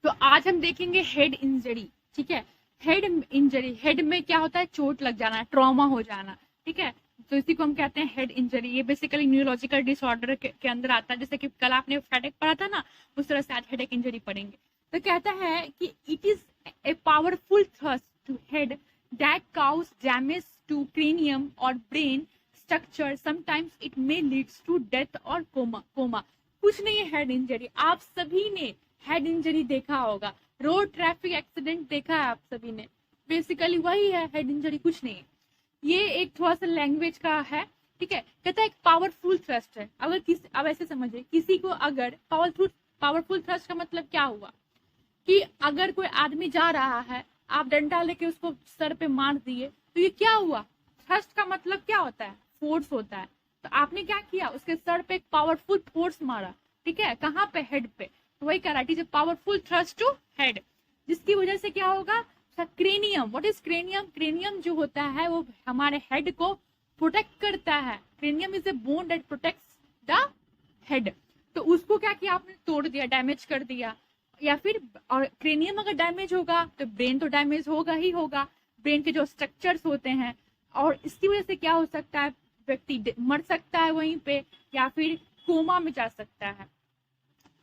तो आज हम देखेंगे हेड इंजरी। ठीक है, हेड इंजरी, हेड में क्या होता है, चोट लग जाना, ट्रॉमा हो जाना। ठीक है, तो इसी को हम कहते हैं हेड इंजरी। ये बेसिकली न्यूरोलॉजिकल डिसऑर्डर के अंदर आता है। जैसे कि कल आपने हेडेक पढ़ा था ना, उस तरह से आज हेडेक इंजरी पढ़ेंगे। तो कहता है कि it is a powerful thrust to head that cause damage to cranium और brain structure. Sometimes it may leads to death और कोमा। कुछ नहीं है हेड इंजरी। आप सभी ने हेड इंजरी देखा होगा, रोड ट्रैफिक एक्सीडेंट देखा है आप सभी ने। बेसिकली वही है हेड इंजरी, कुछ नहीं है। ये एक थोड़ा सा लैंग्वेज का है। ठीक है, कहता है एक पावरफुल थ्रस्ट है। अगर किसी, अब ऐसे समझिए, किसी को अगर पावरफुल थ्रस्ट का मतलब क्या हुआ कि अगर कोई आदमी जा रहा है, आप डंडा लेके उसको सर पे मार दिए, तो ये क्या हुआ। थ्रस्ट का मतलब क्या होता है, फोर्स होता है। तो आपने क्या किया, उसके सर पे एक पावरफुल फोर्स मारा। ठीक है, कहाँ पे, हेड पे। तो वही कह रहा है पावरफुल थ्रस्ट टू हेड, जिसकी वजह से क्या होगा, cranium. What is cranium? Cranium जो होता है वो हमारे हेड को प्रोटेक्ट करता है। Cranium is a bone that protects the head. तो उसको क्या किया आपने, तोड़ दिया, डैमेज कर दिया। या फिर, और क्रेनियम अगर डैमेज होगा तो ब्रेन तो डैमेज होगा ही होगा, ब्रेन के जो स्ट्रक्चर्स होते हैं। और इसकी वजह से क्या हो सकता है, व्यक्ति मर सकता है वहीं पे, या फिर कोमा में जा सकता है।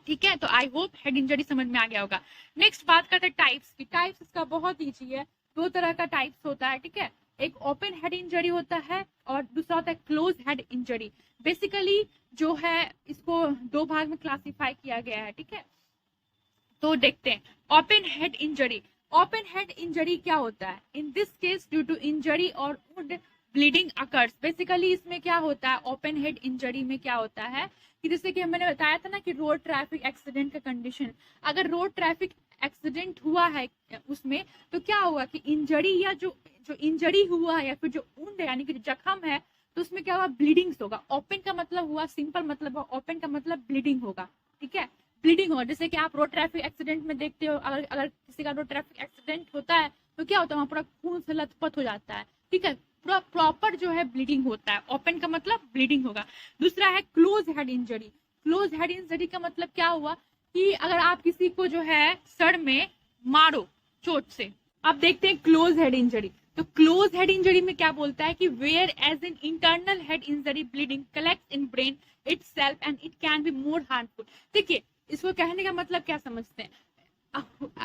ठीक है, तो आई होप हेड इंजरी समझ में आ गया होगा। नेक्स्ट बात करते हैं टाइप्स की। टाइप्स इसका बहुत ईजी है, दो तरह का टाइप्स होता है। ठीक है, एक ओपन हेड इंजरी होता है और दूसरा होता है क्लोज हेड इंजरी। बेसिकली जो है इसको दो भाग में क्लासिफाई किया गया है। ठीक है, तो देखते हैं open head injury. Open head injury क्या होता है, in this case due to injury और वुंड ब्लीडिंग अकर्स। बेसिकली इसमें क्या होता है, ओपन हेड इंजरी में क्या होता है कि जैसे कि मैंने बताया था ना कि रोड ट्रैफिक एक्सीडेंट का कंडीशन, अगर रोड ट्रैफिक एक्सीडेंट हुआ है उसमें, तो क्या हुआ कि इंजरी या जो जो इंजरी हुआ है या फिर जो वुंड यानी कि जख्म है, तो उसमें क्या हुआ, ब्लीडिंग्स होगा। ओपन का मतलब हुआ, सिंपल मतलब ओपन का मतलब ब्लीडिंग होगा। ठीक है, ब्लीडिंग होगा। जैसे कि आप रोड ट्रैफिक एक्सीडेंट में देखते हो, अगर अगर किसी का रोड ट्रैफिक एक्सीडेंट होता है तो क्या होता है, वहां पूरा खून से लथपथ हो जाता है। ठीक है, पूरा प्रॉपर जो है ब्लीडिंग होता है। ओपन का मतलब ब्लीडिंग होगा। दूसरा है close head injury. Close head injury का मतलब क्या हुआ कि अगर आप किसी को जो है सर में मारो चोट से, अब देखते हैं क्लोज हेड इंजरी। तो क्लोज हेड इंजरी में क्या बोलता है कि whereas an internal head injury bleeding collect in brain itself and it can be more harmful। देखिए, इसको कहने का मतलब क्या समझते हैं,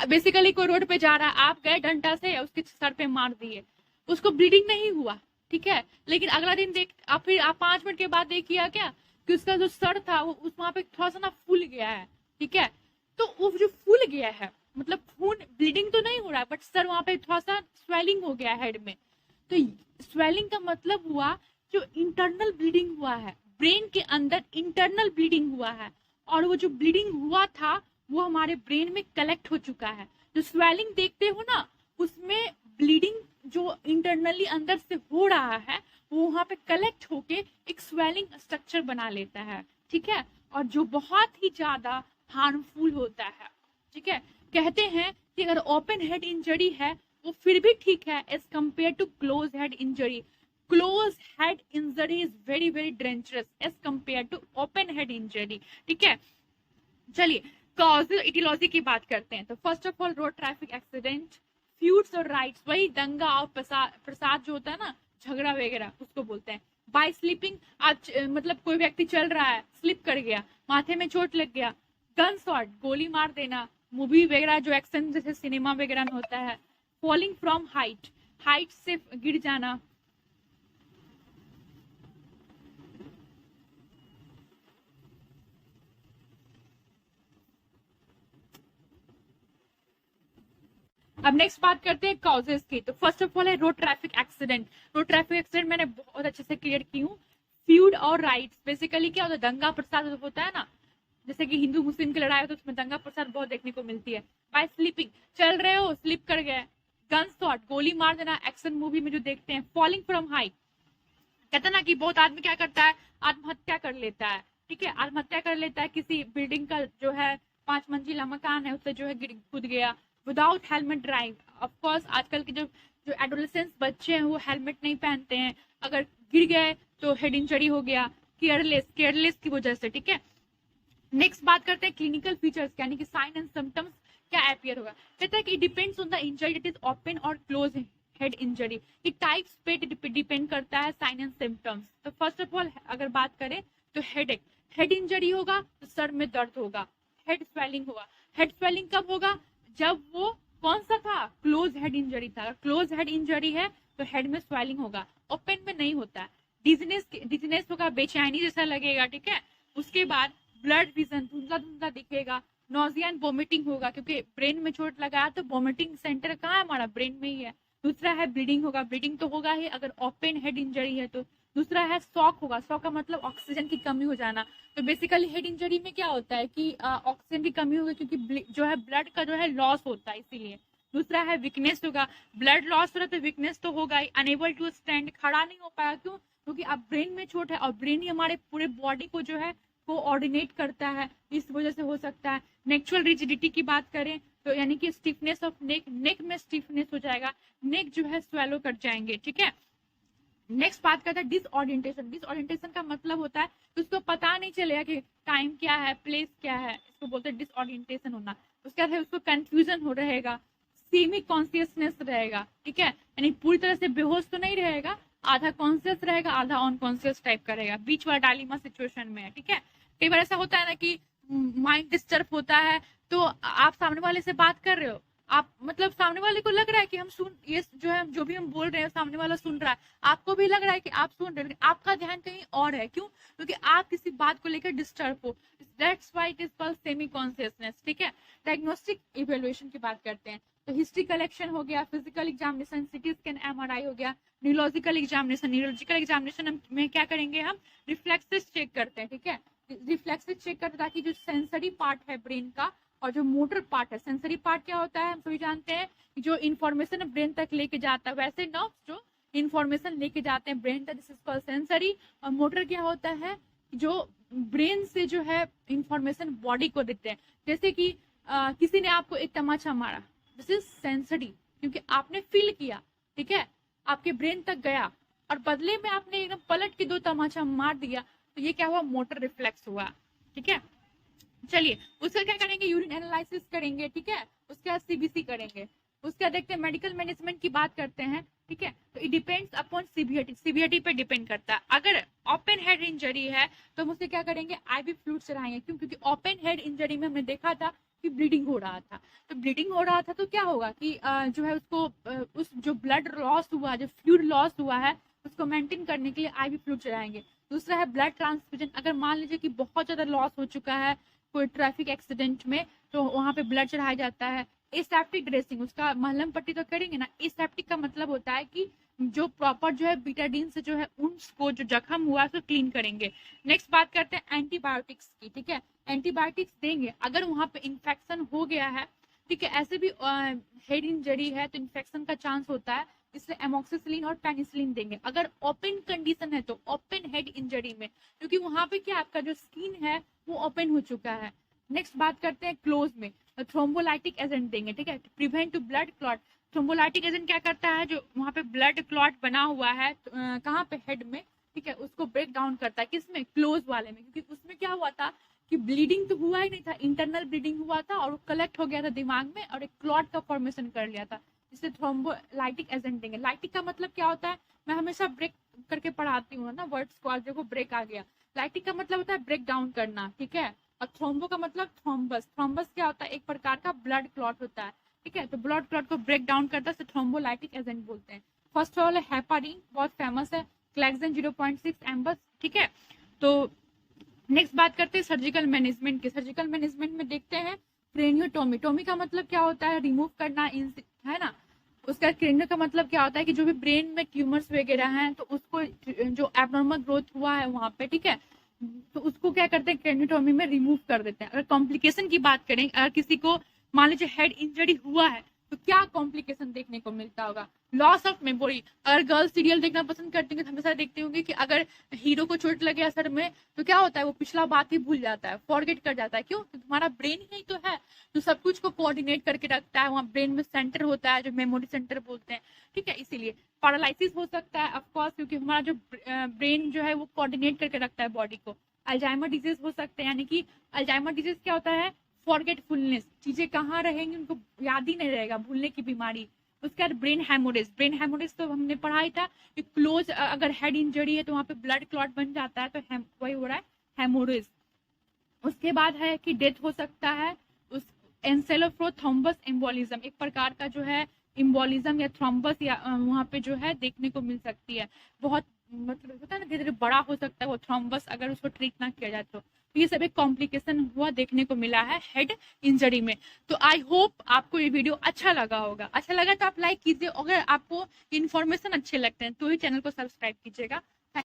बेसिकली कोई रोड पे जा रहा है, आप गए डंडा से उसके सर पे मार दिए, उसको ब्लीडिंग नहीं हुआ। ठीक है, लेकिन अगला दिन देख आप, फिर आप 5 मिनट के बाद देखिए क्या कि उसका जो सर था वो उस वहां पे थोड़ा सा ना फूल गया है। ठीक है, तो वो जो फूल गया है मतलब खून, ब्लीडिंग तो नहीं हो रहा है, बट सर वहां पे थोड़ा सा स्वेलिंग हो गया हेड में। तो स्वेलिंग का मतलब हुआ जो इंटरनल ब्लीडिंग हुआ है, ब्रेन के अंदर इंटरनल ब्लीडिंग हुआ है, और वो जो ब्लीडिंग हुआ था वो हमारे ब्रेन में कलेक्ट हो चुका है। जो स्वेलिंग देखते हो ना, उसमें ब्लीडिंग जो इंटरनली अंदर से हो रहा है वो वहां पे कलेक्ट होके एक स्वेलिंग स्ट्रक्चर बना लेता है। ठीक है, और जो बहुत ही ज्यादा हार्मफुल होता है। ठीक है, कहते हैं कि अगर ओपन हेड इंजरी है वो फिर भी ठीक है as compare to close head injury. Close head injury is very very dangerous as compare to open head injury. ठीक है, चलिए कॉजल इटियोलॉजी की बात करते हैं। तो first of all road traffic accident, feuds और राइट्स, वही दंगा और प्रसाद जो होता है ना, झगड़ा वगैरह, उसको बोलते हैं। बाय स्लीपिंग, आज मतलब कोई व्यक्ति चल रहा है, स्लिप कर गया, माथे में चोट लग गया। गन शॉट, गोली मार देना, मूवी वगैरह जो एक्शन जैसे सिनेमा वगैरह में होता है। फॉलिंग फ्रॉम हाइट, हाइट से गिर जाना। अब नेक्स्ट बात करते हैं कॉजेस की। तो फर्स्ट ऑफ ऑल है road traffic accident. Road traffic accident मैंने बहुत अच्छे से क्लियर की हूँ। फ्यूड और राइट्स, बेसिकली क्या होता है, दंगा प्रसाद होता है ना, जैसे कि हिंदू मुस्लिम की लड़ाई हो तो उसमें दंगा प्रसाद बहुत देखने को मिलती है। बाय स्लीपिंग, चल रहे हो स्लिप कर गए। गन शॉट, गोली मार देना, एक्शन मूवी में जो देखते हैं। फॉलिंग फ्रॉम हाइट, कहते ना कि बहुत आदमी क्या करता है, आत्महत्या कर लेता है। ठीक है, आत्महत्या कर लेता है, किसी बिल्डिंग का जो है 5 मंजिला मकान है उससे जो है कूद गया। विदाउट हेलमेट ड्राइव, ऑफकोर्स आजकल के जो जो एडोलेसेंस बच्चे हैं वो हेलमेट नहीं पहनते हैं, अगर गिर गए तो हेड इंजरी हो गया। केयरलेस की वजह से। ठीक है, नेक्स्ट बात करते हैं क्लिनिकल फीचर्स यानी कि साइन एंड सिम्टम्स। क्या अपियर होगा। कहता है कि depends on the injury, it is open और क्लोज हेड इंजरी, ये टाइप्स पे डिपेंड करता है, साइन एंड सिम्टम्स। तो फर्स्ट ऑफ ऑल अगर बात करें तो हेडेक, हेड इंजरी होगा तो सर में दर्द होगा, हेड स्वेलिंग होगा। हेड स्वेलिंग कब होगा? जब वो कौन सा था? क्लोज हेड इंजरी था। क्लोज हेड इंजरी है तो हेड में स्वेलिंग होगा, ओपन में नहीं होता है। डिजीनेस होगा, बेचैनी जैसा लगेगा, ठीक है। उसके बाद ब्लड विजन, धुंधला धुंधला दिखेगा। नोजिया एंड वोमिटिंग होगा, क्योंकि ब्रेन में चोट लगा है तो वोमिटिंग सेंटर कहाँ है? हमारा ब्रेन में ही है। दूसरा है ब्लीडिंग होगा, ब्लीडिंग तो होगा ही अगर ओपन हेड इंजरी है तो। दूसरा है शॉक होगा, शॉक का मतलब ऑक्सीजन की कमी हो जाना। तो बेसिकली हेड इंजरी में क्या होता है कि ऑक्सीजन की कमी होगी, क्योंकि जो है ब्लड का जो है लॉस होता है, इसीलिए। दूसरा है वीकनेस होगा, ब्लड लॉस हो रहा है तो वीकनेस तो होगा ही। अनेबल टू स्टैंड, खड़ा नहीं हो पाया, क्यों? क्योंकि अब ब्रेन में चोट है और ब्रेन ही हमारे पूरे बॉडी को जो है कोऑर्डिनेट करता है, इस वजह से हो सकता है। नेक्चुरल रिजिडिटी की बात करें तो यानी कि स्टिफनेस ऑफ नेक, नेक में स्टिफनेस हो जाएगा, नेक जो है स्वेलो कर जाएंगे, ठीक है। नेक्स्ट बात करते हैं डिसऑरिएंटेशन। डिसऑरिएंटेशन का मतलब होता है कि उसको पता नहीं चलेगा कि टाइम क्या है, प्लेस क्या है, इसको बोलते हैं डिसऑरिएंटेशन होना। उसके बाद उसको कंफ्यूजन हो रहेगा, सेमी कॉन्शियसनेस रहेगा, ठीक है, यानी पूरी तरह से बेहोश तो नहीं रहेगा, आधा कॉन्शियस रहेगा, आधा अनकॉन्शियस टाइप का रहेगा, बीच वाला डायलेमा सिचुएशन में है, ठीक है। कई बार ऐसा होता है ना कि माइंड डिस्टर्ब होता है, तो आप सामने वाले से बात कर रहे हो, आप मतलब सामने वाले को लग रहा है कि हम सुन, ये जो है जो भी हम बोल रहे हैं सामने वाला सुन रहा है, आपको भी लग रहा है कि आप सुन रहे हैं, आपका ध्यान कहीं और है, क्यों? क्योंकि आप किसी बात को लेकर डिस्टर्ब हो। That's why it is called semi consciousness, ठीक है। डायग्नोस्टिक इवेल्युएशन की बात करते हैं तो हिस्ट्री कलेक्शन हो गया, physical examination, CT scan, MRI हो गया, न्यूरोलॉजिकल एग्जामिनेशन। न्यूरोलॉजिकल एग्जामिनेशन में क्या करेंगे? हम रिफ्लेक्सेस चेक करते हैं, ठीक है। रिफ्लेक्सेस चेक करते हैं ताकि जो सेंसरी पार्ट है ब्रेन का और जो मोटर पार्ट है, सेंसरी पार्ट क्या होता है हम सभी जानते हैं, जो इन्फॉर्मेशन ब्रेन तक लेके जाता है, वैसे नर्व्स जो इन्फॉर्मेशन लेके जाते हैं ब्रेन तक, दिस इज कॉल्ड सेंसरी। और मोटर क्या होता है? जो ब्रेन से जो है इन्फॉर्मेशन बॉडी को देते हैं। जैसे कि किसी ने आपको एक तमाचा मारा, दिस इज सेंसरी, क्योंकि आपने फील किया, ठीक है, आपके ब्रेन तक गया और बदले में आपने एकदम पलट के 2 तमाचा मार दिया, तो ये क्या हुआ? मोटर रिफ्लेक्स हुआ, ठीक है। चलिए उसका क्या करेंगे? यूरिन एनालिसिस करेंगे, ठीक है। उसके बाद सीबीसी करेंगे। उसके बाद देखते हैं मेडिकल मैनेजमेंट की बात करते हैं, ठीक है। तो it depends upon severity, severity पे डिपेंड करता है। अगर ओपन हेड इंजरी है तो हम उससे क्या करेंगे? आईवी फ्लूइड चढ़ाएंगे, क्यों? क्योंकि ओपन हेड इंजरी में हमने देखा था कि ब्लीडिंग हो रहा था, तो ब्लीडिंग हो रहा था तो क्या होगा कि जो है उसको उस जो ब्लड लॉस हुआ, जो फ्लूइड लॉस हुआ है, उसको मेंटेन करने के लिए आईवी फ्लूइड चढ़ाएंगे। दूसरा है ब्लड ट्रांसफ्यूजन। अगर मान लीजिए कि बहुत ज्यादा लॉस हो चुका है कोई ट्रैफिक एक्सीडेंट में, तो वहां पे ब्लड चढ़ाया जाता है। एसेप्टिक ड्रेसिंग, उसका मलहम पट्टी तो करेंगे ना। एसेप्टिक का मतलब होता है कि जो प्रॉपर जो है बीटाडीन से जो है उसको जो जख्म हुआ है उसको क्लीन करेंगे। नेक्स्ट बात करते हैं एंटीबायोटिक्स की, ठीक है। एंटीबायोटिक्स देंगे अगर वहां पे इंफेक्शन हो गया है, ठीक है। ऐसे भी हेड इंजरी है तो इंफेक्शन का चांस होता है, इसलिए एमोक्सिसिलिन और पेनिसिलिन देंगे। अगर ओपन कंडीशन है तो ओपन हेड इंजरी में, क्योंकि वहां पे क्या आपका जो स्किन है वो ओपन हो चुका है। नेक्स्ट बात करते हैं क्लोज में, थ्रोम्बोलाइटिक एजेंट देंगे, ठीक है, prevent to blood clot. Thrombolytic agent क्या करता है? जो वहां पे ब्लड क्लॉट बना हुआ है कहाँ पे? हेड में, ठीक है, उसको ब्रेक डाउन करता है। किसमें? क्लोज वाले में, क्योंकि उसमें क्या हुआ था कि ब्लीडिंग तो हुआ ही नहीं था, इंटरनल ब्लीडिंग हुआ था और वो कलेक्ट हो गया था दिमाग में और एक क्लॉट का फॉर्मेशन कर लिया था, इससे थ्रोम्बोलाइटिक एजेंट देंगे। लाइटिक का मतलब क्या होता है? मैं हमेशा ब्रेक करके पढ़ाती हूँ ना वर्ड्स को, आज देखो ब्रेक आ गया। लाइटिक का मतलब होता है ब्रेक डाउन करना, ठीक है। और थ्रोम्बो का मतलब थ्रोम्बस। थ्रोम्बस क्या होता है? एक प्रकार का ब्लड क्लॉट होता है, ठीक है। तो ब्लड क्लॉट को ब्रेक डाउन करता है, थ्रोम्बोलाइटिक एजेंट बोलते हैं। फर्स्ट ऑफ ऑल हेपारिन, बहुत फेमस है, क्लैक्सन 0.6 एम्बस, ठीक है। तो नेक्स्ट बात करते हैं सर्जिकल मैनेजमेंट की। सर्जिकल मैनेजमेंट में देखते हैं क्रेनियोटोमी। टोमी का मतलब क्या होता है? रिमूव करना, है ना। उसका क्रेनियो का मतलब क्या होता है कि जो भी ब्रेन में ट्यूमर्स वगैरह हैं तो उसको जो एबनॉर्मल ग्रोथ हुआ है वहां पे, ठीक है, तो उसको क्या करते हैं? क्रेनियोटोमी में रिमूव कर देते हैं। अगर कॉम्प्लिकेशन की बात करें, अगर किसी को मान लीजिए हेड इंजरी हुआ है तो क्या कॉम्प्लिकेशन देखने को मिलता होगा? Loss of memory. अगर गर्ल्स सीरियल देखना पसंद करते हैं तो हमेशा देखते होंगे कि अगर हीरो को चोट लगे सर में तो क्या होता है? वो पिछला बात ही भूल जाता है, फॉरगेट कर जाता है। क्यों? तो तुम्हारा ब्रेन ही तो है जो सब कुछ को कोऑर्डिनेट करके रखता है। वहाँ ब्रेन में सेंटर होता है जो मेमोरी सेंटर बोलते हैं, ठीक है। इसीलिए पैरालिसिस हो सकता है ऑफकोर्स, क्योंकि हमारा जो ब्रेन जो है वो कोऑर्डिनेट करके रखता है बॉडी को। अल्जाइमर डिजीज हो सकते हैं, यानी कि अल्जाइमर डिजीज क्या होता है? फॉरगेटफुलनेस, चीजें कहाँ रहेंगी उनको याद ही नहीं रहेगा, भूलने की बीमारी। उसके बाद ब्रेन हेमोरेज, ब्रेन हेमोरेज तो हमने पढ़ा ही था कि क्लोज अगर हेड इंजरी है तो वहाँ पे ब्लड क्लॉट बन जाता है, तो वही हो रहा है हेमोरेज। उसके बाद है कि डेथ हो सकता है। उस एंसेलोथ्रोम्बस एम्बोलिज्म, एक प्रकार का जो है इम्बोलिज्म या थ्रोम्बस या वहाँ पे जो है देखने को मिल सकती है। बहुत मतलब होता है ना, धीरे धीरे बड़ा हो सकता है वो थ्रोम्बस अगर उसको ट्रीट ना किया जाए तो ये सब एक कॉम्प्लिकेशन हुआ देखने को मिला है हेड इंजरी में। तो आई होप आपको ये वीडियो अच्छा लगा होगा। अच्छा लगा तो आप लाइक कीजिए, अगर आपको इन्फॉर्मेशन अच्छे लगते हैं तो ही चैनल को सब्सक्राइब कीजिएगा।